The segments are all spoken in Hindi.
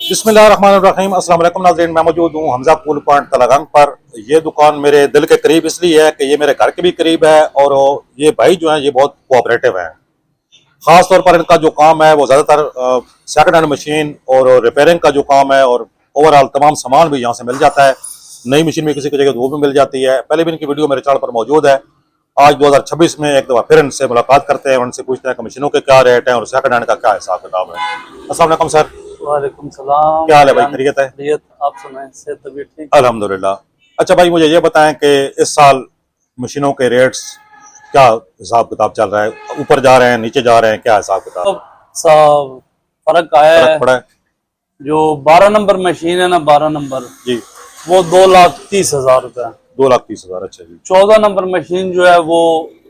बिस्मिल्लाहिर्रहमानिर्रहीम। अस्सलाम वालेकुम नाज़रीन, मैं मौजूद हूँ हमजा पूल पॉइंट तलागंग पर। ये दुकान मेरे दिल के करीब इसलिए है कि ये मेरे घर के भी करीब है और ये भाई जो हैं ये बहुत कोऑपरेटिव हैं। ख़ास तौर पर इनका जो काम है वो ज़्यादातर सेकंड हैंड मशीन और रिपेयरिंग का जो काम है और ओवरऑल तमाम सामान भी यहाँ से मिल जाता है। नई मशीन भी किसी की जगह वो भी मिल जाती है। पहले भी इनकी वीडियो मेरे चैनल पर मौजूद है। आज 2026 में एक दफ़ा फिर इनसे मुलाकात करते हैं, उनसे पूछते हैं कि मशीनों के क्या रेट हैं और सेकंड हैंड का क्या हिसाब किताब है। अस्सलाम वालेकुम सर। वालेकुम सलाम। क्या हाल है भाई, खैरियत है? खैरियत, आप सुनाएं, सेहत तबीयत ठीक? अल्हम्दुलिल्लाह। अच्छा भाई, मुझे ये बताएं कि इस साल मशीनों के रेट्स क्या हिसाब किताब चल रहा है? ऊपर जा रहे हैं, नीचे जा रहे हैं, क्या हिसाब किताब? तो सब फर्क आया है। फर्क पड़ा है जो 12 नंबर मशीन है ना, 12 नंबर जी, वो 2,30,000 रुपए। 2,30,000। अच्छा जी। 14 नंबर मशीन जो है वो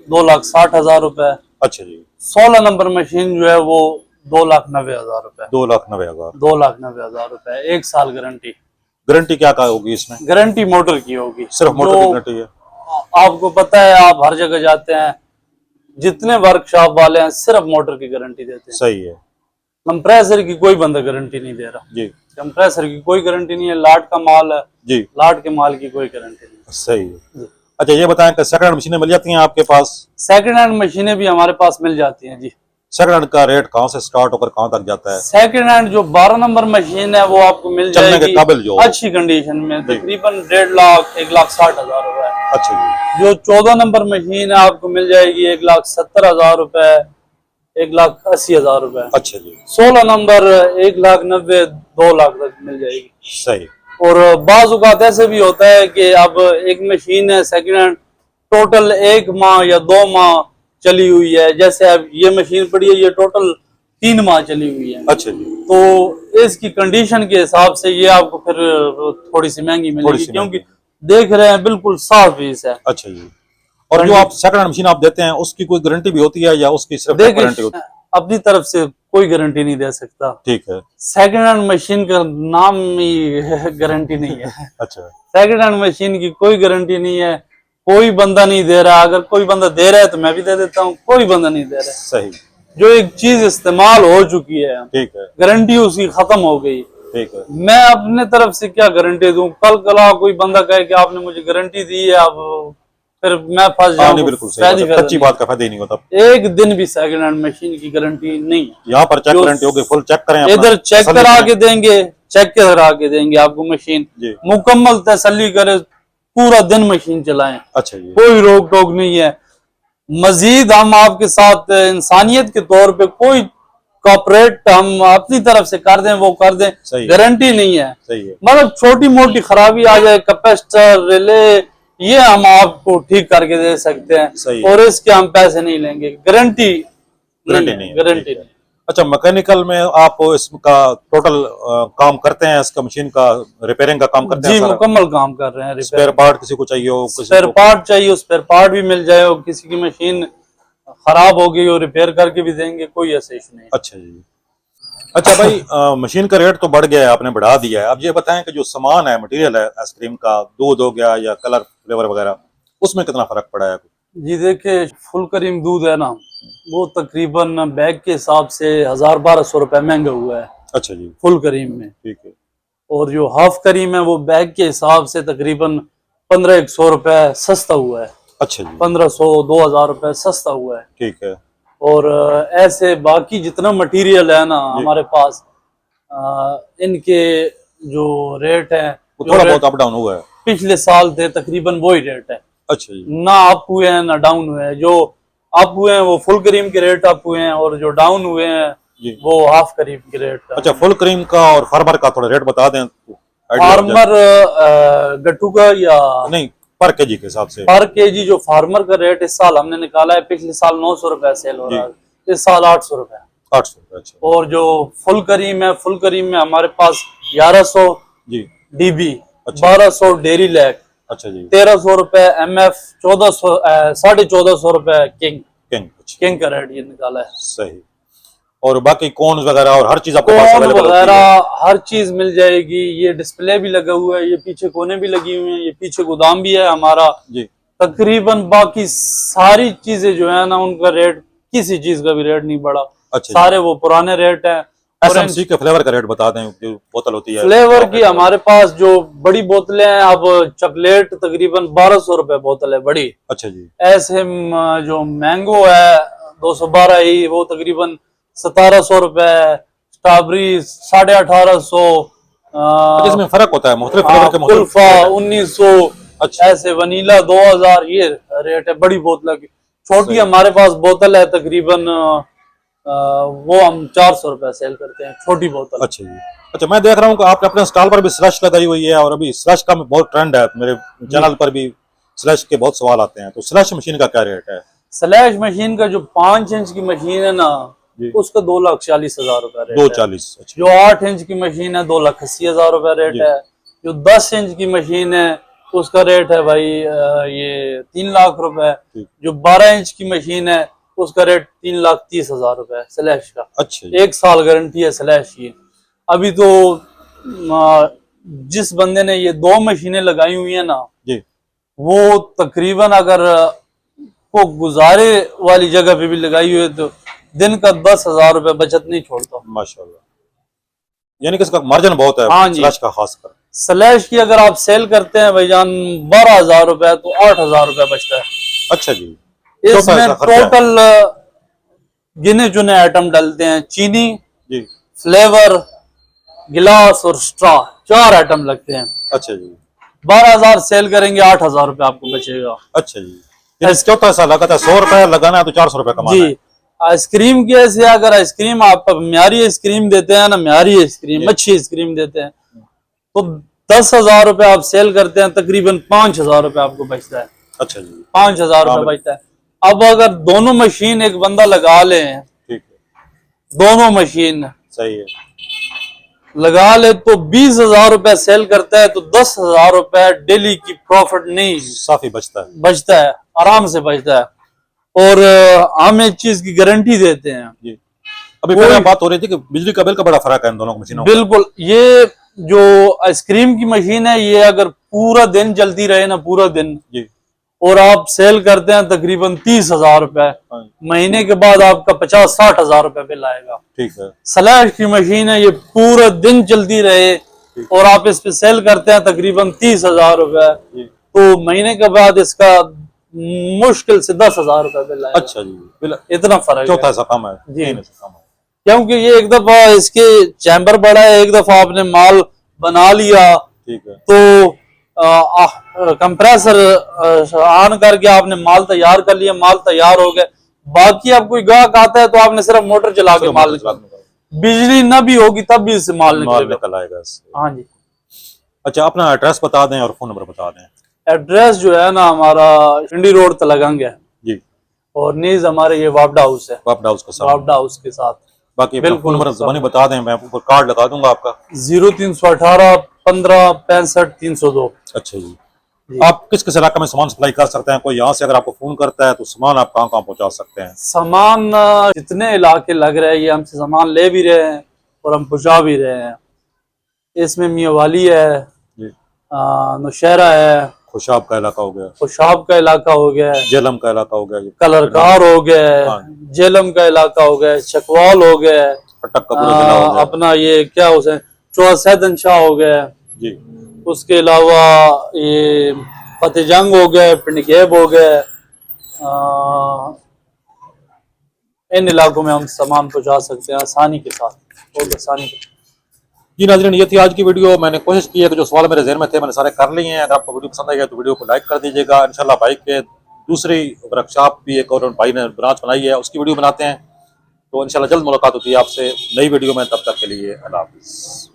2,60,000 रुपए। अच्छा जी। 16 नंबर मशीन जो है वो 2,90,000 रुपए। 2,90,000। 2,90,000 रुपए, 1 साल गारंटी। गारंटी क्या क्या होगी इसमें? गारंटी मोटर की होगी। सिर्फ मोटर की जो गारंटी है? आपको पता है, आप हर जगह जाते हैं, जितने वर्कशॉप वाले हैं सिर्फ मोटर की गारंटी देते हैं। सही है कंप्रेसर की कोई बंदा गारंटी नहीं दे रहा जी। कंप्रेसर की कोई गारंटी नहीं है। लाट का माल है जी, लाट के माल की कोई गारंटी नहीं सही है। जी। अच्छा ये बताएं कि सेकंड हैंड मशीनें मिल जाती हैं आपके पास? सेकंड हैंड मशीनें भी हमारे पास मिल जाती हैं जी। सेकंड हैंड का रेट कहाँ से स्टार्ट होकर कहाँ तक जाता है? सेकंड हैंड जो 12 नंबर मशीन है वो आपको मिल चलने के जाएगी काबिल जो अच्छी कंडीशन में, तकरीबन 1.5 लाख 1,60,000 रुपए। अच्छा जी। जो 14 नंबर मशीन है आपको मिल जाएगी 1,70,000 रुपए, 1,80,000 रुपए। अच्छा जी। 16 नंबर 1,90,000 2 लाख तक मिल जाएगी। सही। और बाज़ औक़ात ऐसे भी होता है कि अब एक मशीन है सेकंड हैंड, टोटल 1 माह या 2 माह चली हुई है। जैसे अब ये मशीन पड़ी है, ये टोटल 3 माह चली हुई है। अच्छा जी। तो इसकी कंडीशन के हिसाब से ये आपको फिर थोड़ी सी महंगी मिलेगी, क्योंकि देख रहे हैं बिल्कुल साफ पीस है। अच्छा जी। और जो आप सेकंड हैंड मशीन आप देते हैं उसकी कोई गारंटी भी होती है या उसकी सिर्फ गारंटी होती है? अपनी तरफ से कोई गारंटी नहीं दे सकता। ठीक है। सेकंड हैंड मशीन का नाम ही गारंटी नहीं है। अच्छा। सेकंड हैंड मशीन की कोई गारंटी नहीं है, कोई बंदा नहीं दे रहा। अगर कोई बंदा दे रहा है तो मैं भी दे देता हूँ, कोई बंदा नहीं दे रहा है। सही। जो एक चीज इस्तेमाल हो चुकी है, ठीक है, गारंटी उसकी खत्म हो गई। ठीक है। मैं अपने तरफ से क्या गारंटी दूं? कल कला कोई बंदा कहे कि आपने मुझे गारंटी दी है, अब फिर मैं फंस जाऊं। बिल्कुल सही, सच्ची बात का फायदा ही नहीं होता। एक दिन भी सेकंड हैंड मशीन की गारंटी नहीं। यहाँ पर चेक गारंटी होगी, फुल चेक करें, इधर चेक करा के देंगे, चेक करा के देंगे आपको मशीन, मुकम्मल तसल्ली करे, पूरा दिन मशीन चलाएं। अच्छा जी। कोई रोक टोक नहीं है। मजीद हम आपके साथ इंसानियत के तौर पे कोई कॉपरेट हम अपनी तरफ से कर दें वो कर दें, गारंटी नहीं है। सही है। मतलब छोटी मोटी खराबी आ जाए, कैपेसिटर रिले, ये हम आपको ठीक करके दे सकते हैं और इसके हम पैसे नहीं लेंगे। गारंटी नहीं। गारंटी नहीं। अच्छा, मैकेनिकल में आप इसका टोटल काम करते हैं, इसका मशीन का रिपेयरिंग का काम करते हैं? जी, मुकम्मल काम कर रहे हैं। स्पेयर पार्ट किसी को चाहिए हो, स्पेयर पार्ट चाहिए, स्पेयर पार्ट भी मिल जाए। किसी की मशीन खराब हो गई और रिपेयर करके भी देंगे, कोई ऐसा इशू नहीं। अच्छा जी। अच्छा भाई, मशीन का रेट तो बढ़ गया है, आपने बढ़ा दिया है। अब ये बताएं कि जो सामान है, मटेरियल है आइसक्रीम का, दूध हो गया या कलर फ्लेवर वगैरह, उसमें कितना फर्क पड़ा है? जी देखिए, फुल क्रीम दूध है ना, वो तकरीबन बैग के हिसाब से 1,000-1,200 रुपए महंगा हुआ है। अच्छा जी। फुल क्रीम में। ठीक है। और जो हाफ क्रीम है वो बैग के हिसाब से तकरीबन 1500 रुपए सस्ता हुआ है। अच्छा जी। 1500-2,000 रुपए सस्ता हुआ है। ठीक है। और ऐसे बाकी जितना मटेरियल है ना हमारे पास, इनके जो रेट है वो थोड़ा बहुत अप डाउन हुआ है। पिछले साल थे तकरीबन वही रेट है। अच्छा जी। ना अप हुए हैं ना डाउन हुए हैं। जो अप हुए हैं वो फुल क्रीम के रेट अप हुए हैं, और जो डाउन हुए हैं वो हाफ क्रीम के रेट। अच्छा, फुल क्रीम का और फार्मर का थोड़ा रेट बता दें। फार्मर गट्टू का या नहीं, पर केजी के हिसाब से? पर केजी जो फार्मर का रेट इस साल हमने निकाला है, पिछले साल 900 रुपए सेल हो रहा है, इस साल 800 रुपए। 800 रुपए। अच्छा। और जो फुल क्रीम है, फुल क्रीम में हमारे पास 1100 जी डीबी, 1200 डेरी लैक, अच्छा जी, 1300 रुपए एमएफ, 1400 1450 रुपए किंग। किंग का रेट ये निकाला है। सही। और बाकी कौन वगैरह और हर चीज आपके पास अवेलेबल वगैरह हर चीज मिल जाएगी। ये डिस्प्ले भी लगा हुआ है, ये पीछे कोने भी लगी हुई हैं, ये पीछे गोदाम भी है हमारा जी। तकरीबन बाकी सारी चीजें जो है ना, उनका रेट किसी चीज का भी रेट नहीं बढ़ा। अच्छा, सारे वो पुराने रेट हैं। एसएमसी के फ्लेवर का रेट बता दें, जो बोतल होती है फ्लेवर की हमारे पास जो बड़ी बोतलें हैं, अब चॉकलेट तकरीबन 1200 रुपए बोतल है बड़ी। अच्छा जी। ऐसे जो मैंगो है 212 ही, वो तकरीबन 1700 रुपए। स्ट्रॉबेरी 1850। अच्छा, इसमें फर्क होता है मुख्तलिफ फ्लेवर के मुख्तलिफ कुल्फा रेट है। 1900। अच्छा। ऐसे वनीला 2000, ये रेट है बड़ी बोतल की। छोटी सही। हमारे पास बोतल है तकरीबन वो हम 400 रुपए सेल करते हैं, छोटी बोतल। अच्छा जी। अच्छा, मैं देख रहा हूँ कि आपने अपने स्टॉल पर भी स्लश लगाई हुई है, और अभी स्लश का बहुत ट्रेंड है, मेरे चैनल पर भी स्लश के बहुत सवाल आते हैं, तो स्लश मशीन का क्या रेट है? स्लैश मशीन का जो 5 इंच की मशीन है ना, जी। उसका 2,40,000 रुपए रेट है। 240। अच्छा। जो 8 इंच की मशीन है 2,80,000 रुपए रेट जी। है। जो 10 इंच की मशीन है उसका रेट है भाई ये 3 लाख रुपए। ठीक। जो 12 इंच की मशीन है उसका रेट 3,30,000 रुपए है स्लैश का। अच्छा जी। 1 साल गारंटी है स्लैश की। अभी तो जिस बंदे ने ये 2 मशीनें लगाई हुई है ना, जी। वो तकरीबन अगर को गुजारे वाली जगह पे भी लगाई हुई है तो दिन का 10,000 रुपए बचत नहीं छोड़ता। माशाल्लाह, यानी कि इसका मार्जिन बहुत है। हाँ जी। स्लश का खासकर स्लैश की अगर आप सेल करते हैं भाईजान 12,000 रुपए, तो 8,000 रुपए बचता है। अच्छा जी। इसमें इसका खर्चा है। टोटल गिने चुने आइटम डलते हैं, चीनी, जी। फ्लेवर, गिलास और स्ट्रॉ, 4 आइटम लगते हैं। अच्छा जी। 12,000 सेल करेंगे, 8,000 रुपए आपको बचेगा। अच्छा जी। यानी चौथा ऐसा लगा था 100 रुपए लगाना है तो 400 रुपए कमाना है। जी। आइसक्रीम की ऐसे अगर आइसक्रीम आप म्यारी आइसक्रीम देते हैं ना, म्यारी आइसक्रीम, अच्छी आइसक्रीम देते हैं, तो 10,000 रुपए आप सेल करते हैं, तकरीबन 5,000 रुपए आपको बचता है। अच्छा जी। 5,000 रुपए बचता है। अब अगर दोनों मशीन एक बंदा लगा ले, ठीक है। दोनों मशीन सही है। लगा ले तो 20,000 रुपए सेल करता है, तो 10,000 रुपए डेली की प्रॉफिट नहीं काफी बचता है। बचता है, आराम से बचता है। और हम एक चीज की गारंटी देते हैं। जी। अभी पहले बात हो रही थी कि बिजली का बिल का बड़ा फर्क है इन दोनों मशीनों में। बिल्कुल। ये जो आइसक्रीम की मशीन है, ये अगर पूरा दिन चलती रहे ना, पूरा दिन, जी। और आप सेल करते हैं तकरीबन 30,000 रुपए, हाँ। महीने के बाद आपका 50-60,000 रुपए बिल आएगा। ठीक है। स्लैश की मशीन है, ये पूरा दिन चलती रहे और आप इस पे सेल करते हैं तकरीबन 30,000 रुपए, तो महीने के बाद इसका मुश्किल से 10,000 रुपए बिल आएगा। अच्छा जी। बिल इतना फर्क चौथा है ऐसा कम है। जी। तीन ऐसा कम है। क्योंकि ये एक दफा इसके चैम्बर बड़ा है, एक दफा आपने माल बना लिया ठीक है। तो कंप्रेसर ऑन करके आपने माल तैयार कर लिया, माल तैयार हो गया। बाकी अब कोई ग्राहक आता है तो आपने सिर्फ मोटर चला के माल निकाल, बिजली न भी होगी तब भी इससे माल निकल आएगा इससे। हाँ जी। अच्छा, अपना एड्रेस बता दें और फोन नंबर बता दें। एड्रेस जो है ना हमारा इंडी रोड तलगंग है जी। और नीज हमारे ये वापडा हाउस है, वापडा हाउस के साथ। वापडा हाउस के साथ। बाकी बिल्कुल फोन नंबर ज़बानी बता दें, मैं ऊपर कार्ड लगा दूंगा आपका। 0318 15 65 302। अच्छा जी। आप किस किस इलाके में सामान सप्लाई कर सकते हैं? कोई यहाँ से अगर आपको फोन करता है तो सामान आप कहाँ कहाँ पहुँचा सकते हैं? सामान जितने इलाके लग रहे हैं ये हमसे सामान ले भी रहे हैं और हम पहुँचा भी रहे हैं। इसमें मियाँवाली है, नौशहरा है, खुशाब का इलाका हो गया, खुशाब का इलाका हो गया, जेलम का इलाका हो गया, कलरकार हो गया, हाँ। जेलम का इलाका हो गया, चकवाल हो गया, फटक का पूरा जिला हो गया। अपना ये क्या उसे चौसैदन शाह हो गया जी। उसके अलावा ये फतेहजंग हो गया, पिंडगेब हो गया। इन इलाकों में हम सामान पहुंचा सकते हैं आसानी के साथ, बहुत आसानी के साथ। जी नाज़रीन, ये थी आज की वीडियो। मैंने कोशिश की है कि जो सवाल मेरे ज़हन में थे मैंने सारे कर लिए हैं। अगर आपको वीडियो पसंद आई है तो वीडियो को लाइक कर दीजिएगा। इंशाल्लाह भाई के दूसरी वर्कशॉप भी एक और भाई ने ब्रांच बनाई है, उसकी वीडियो बनाते हैं, तो इंशाल्लाह जल्द मुलाकात होती है आपसे नई वीडियो में। तब तक के लिए अल्लाह हाफ़िज़।